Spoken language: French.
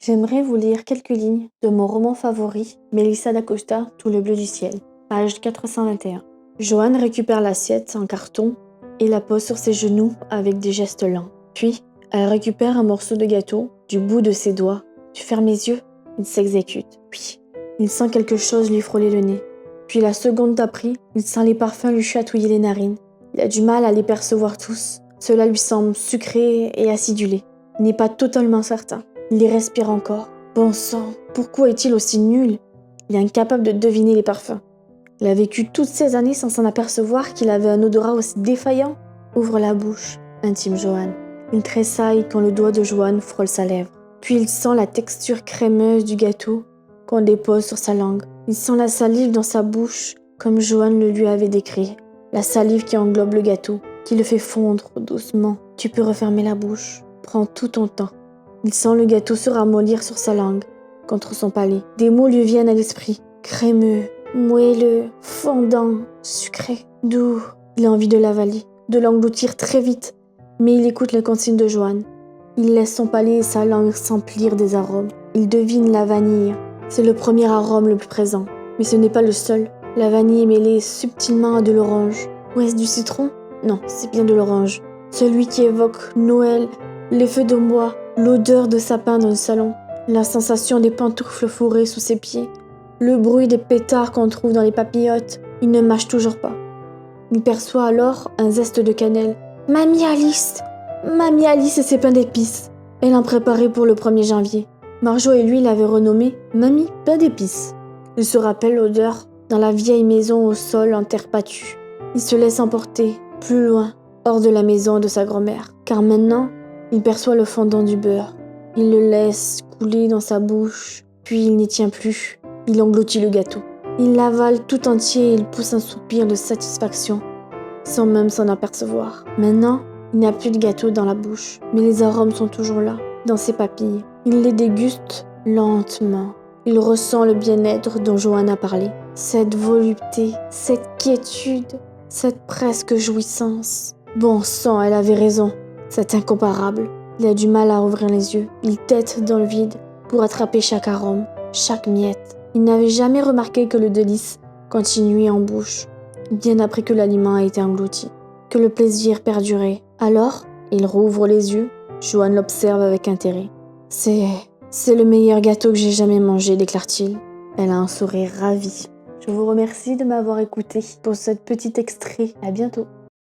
J'aimerais vous lire quelques lignes de mon roman favori, Mélissa d'Acosta, Tout le bleu du ciel, page 421. Joanne récupère l'assiette en carton et la pose sur ses genoux avec des gestes lents. Puis, elle récupère un morceau de gâteau du bout de ses doigts. Tu fermes les yeux, il s'exécute. Puis, il sent quelque chose lui frôler le nez. Puis la seconde d'après, il sent les parfums lui chatouiller les narines. Il a du mal à les percevoir tous. Cela lui semble sucré et acidulé. Il n'est pas totalement certain. Il les respire encore. Bon sang, pourquoi est-il aussi nul? Il est incapable de deviner les parfums. Il a vécu toutes ces années sans s'en apercevoir qu'il avait un odorat aussi défaillant. Ouvre la bouche, intime Joanne. Il tressaille quand le doigt de Joanne frôle sa lèvre. Puis il sent la texture crémeuse du gâteau qu'on dépose sur sa langue. Il sent la salive dans sa bouche, comme Joanne le lui avait décrit. La salive qui englobe le gâteau, qui le fait fondre doucement. Tu peux refermer la bouche. Prends tout ton temps. Il sent le gâteau se ramollir sur sa langue, contre son palais. Des mots lui viennent à l'esprit. Crémeux, moelleux, fondant, sucré, doux. Il a envie de l'avaler, de l'engloutir très vite. Mais il écoute les consignes de Joanne. Il laisse son palais et sa langue s'emplir des arômes. Il devine la vanille. C'est le premier arôme le plus présent. Mais ce n'est pas le seul. La vanille est mêlée subtilement à de l'orange. Ou est-ce du citron? Non, c'est bien de l'orange. Celui qui évoque Noël, les feux de bois, l'odeur de sapin dans le salon, la sensation des pantoufles fourrées sous ses pieds, le bruit des pétards qu'on trouve dans les papillotes. Il ne mâche toujours pas. Il perçoit alors un zeste de cannelle. Mamie Alice et ses pains d'épices. Elle en préparait pour le 1er janvier. Marjo et lui l'avaient renommé Mamie pain d'épices. Il se rappelle l'odeur dans la vieille maison au sol en terre battue. Il se laisse emporter, plus loin, hors de la maison de sa grand-mère. Car maintenant, il perçoit le fondant du beurre. Il le laisse couler dans sa bouche, puis il n'y tient plus. Il engloutit le gâteau. Il l'avale tout entier et il pousse un soupir de satisfaction, sans même s'en apercevoir. Maintenant, il n'y a plus de gâteau dans la bouche, mais les arômes sont toujours là, dans ses papilles. Il les déguste lentement. Il ressent le bien-être dont Joanne a parlé. Cette volupté, cette quiétude, cette presque jouissance. Bon sang, elle avait raison. C'est incomparable. Il a du mal à ouvrir les yeux. Il tête dans le vide pour attraper chaque arôme, chaque miette. Il n'avait jamais remarqué que le délice continuait en bouche, bien après que l'aliment a été englouti, que le plaisir perdurait. Alors, il rouvre les yeux. Joanne l'observe avec intérêt. C'est le meilleur gâteau que j'ai jamais mangé, déclare-t-il. Elle a un sourire ravi. Je vous remercie de m'avoir écouté pour ce petit extrait. À bientôt.